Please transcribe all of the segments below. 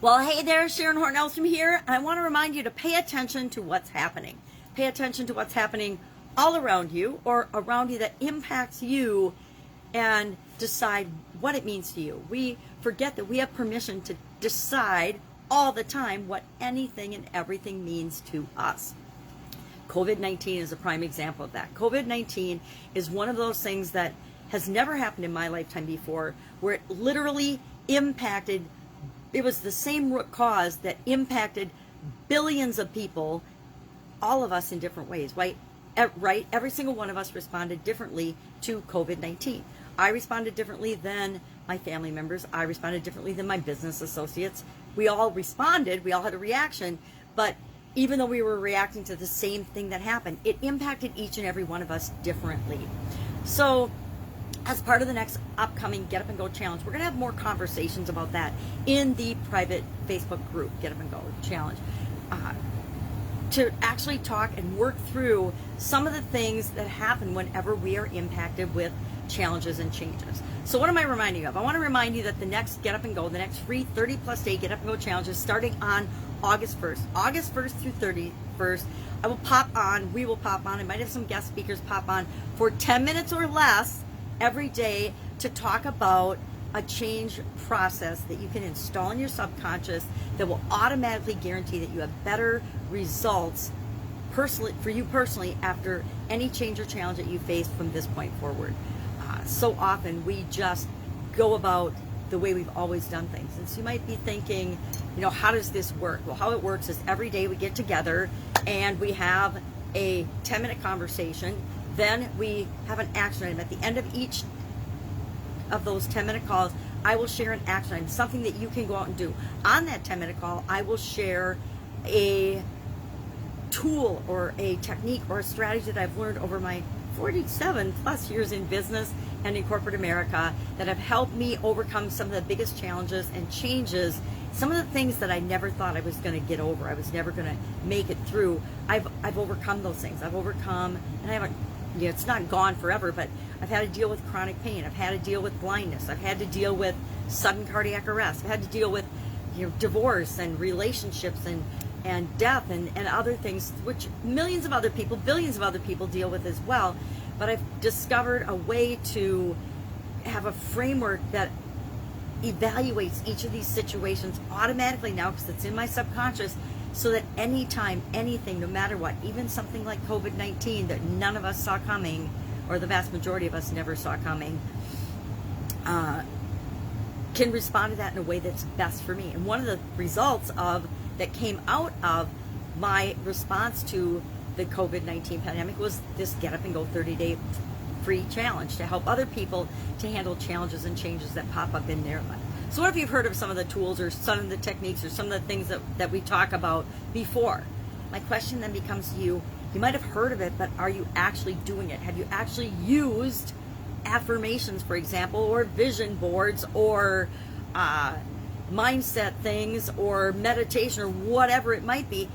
Well, hey there, Sharon Horne-Ellstrom here. I want to remind you to pay attention to what's happening. Pay attention to what's happening all around you or around you that impacts you and decide what it means to you. We forget that we have permission to decide all the time what anything and everything means to us. COVID-19 is a prime example of that. COVID-19 is one of those things that has never happened in my lifetime before, where it literally impacted. It was the same root cause that impacted billions of people, all of us in different ways, right? Right? Every single one of us responded differently to COVID-19. I responded differently than my family members. I responded differently than my business associates. We all responded. We all had a reaction. But even though we were reacting to the same thing that happened, it impacted each and every one of us differently. So as part of the next upcoming Get Up and Go Challenge, we're going to have more conversations about that in the private Facebook group, Get Up and Go Challenge, to actually talk and work through some of the things that happen whenever we are impacted with challenges and changes. So what am I reminding you of? I want to remind you that the next Get Up and Go, the next free 30-plus day Get Up and Go Challenge is starting on August 1st. August 1st through 31st. We will pop on. I might have some guest speakers pop on for 10 minutes or less every day to talk about a change process that you can install in your subconscious that will automatically guarantee that you have better results personally, for you personally, after any change or challenge that you face from this point forward. So often we just go about the way we've always done things. And so you might be thinking, how does this work? Well, how it works is every day we get together and we have a 10-minute conversation. Then we have an action item. At the end of each of those 10-minute calls, I will share an action item, something that you can go out and do. On that 10-minute call, I will share a tool or a technique or a strategy that I've learned over my 47 plus years in business and in corporate America that have helped me overcome some of the biggest challenges and changes, some of the things that I never thought I was going to get over. I was never going to make it through. I've overcome those things. I've overcome, and I haven't, it's not gone forever, but I've had to deal with chronic pain. I've had to deal with blindness. I've had to deal with sudden cardiac arrest. I've had to deal with divorce and relationships and death and other things, which millions of other people, billions of other people deal with as well. But I've discovered a way to have a framework that evaluates each of these situations automatically now, because it's in my subconscious, so that anytime, anything, no matter what, even something like COVID-19 that none of us saw coming, or the vast majority of us never saw coming, can respond to that in a way that's best for me. And one of the results that came out of my response to the COVID-19 pandemic was this Get Up and Go 30-day free challenge to help other people to handle challenges and changes that pop up in their life. So what if you've heard of some of the tools or some of the techniques or some of the things that we talk about before? My question then becomes to you, you might have heard of it, but are you actually doing it? Have you actually used affirmations, for example, or vision boards, or mindset things, or meditation, or whatever it might be?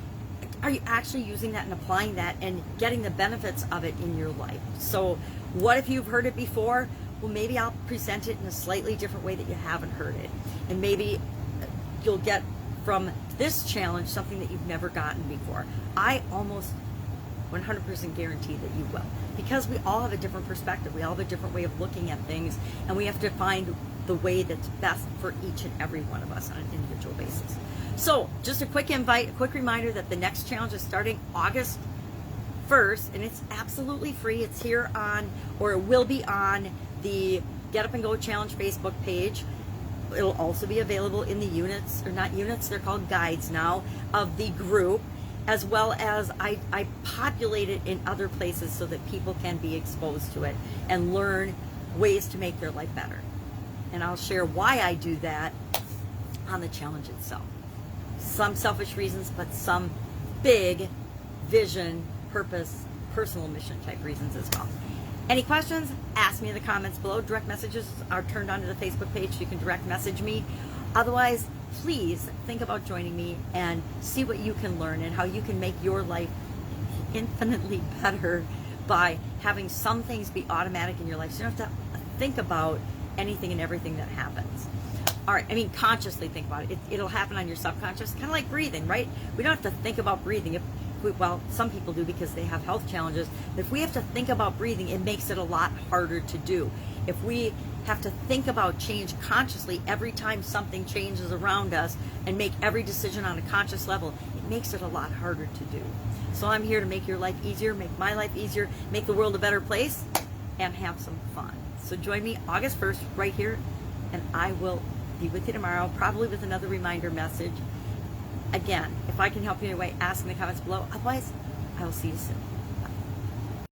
Are you actually using that and applying that and getting the benefits of it in your life? So what if you've heard it before? Well, maybe I'll present it in a slightly different way that you haven't heard it. And maybe you'll get from this challenge something that you've never gotten before. I almost 100% guarantee that you will. Because we all have a different perspective. We all have a different way of looking at things. And we have to find the way that's best for each and every one of us on an individual basis. So just a quick invite, a quick reminder that the next challenge is starting August 1st, and it's absolutely free. It's here on, or it will be on, the Get Up and Go Challenge Facebook page. It'll also be available in the units, or not units, they're called guides now, of the group, as well as I populate it in other places so that people can be exposed to it and learn ways to make their life better. And I'll share why I do that on the challenge itself. Some selfish reasons, but some big vision, purpose, personal mission type reasons as well. Any questions? Ask me in the comments below. Direct messages are turned onto the Facebook page, so you can direct message me. Otherwise, please think about joining me and see what you can learn and how you can make your life infinitely better by having some things be automatic in your life, so you don't have to think about anything and everything that happens. All right, I mean, consciously think about it. It'll happen on your subconscious, kind of like breathing, right? We don't have to think about breathing. Well, some people do because they have health challenges. But if we have to think about breathing, it makes it a lot harder to do. If we have to think about change consciously every time something changes around us and make every decision on a conscious level, it makes it a lot harder to do. So I'm here to make your life easier, make my life easier, make the world a better place, and have some fun. So join me August 1st right here, and I will be with you tomorrow, probably with another reminder message. Again, if I can help you in any way, ask in the comments below. Otherwise, I will see you soon.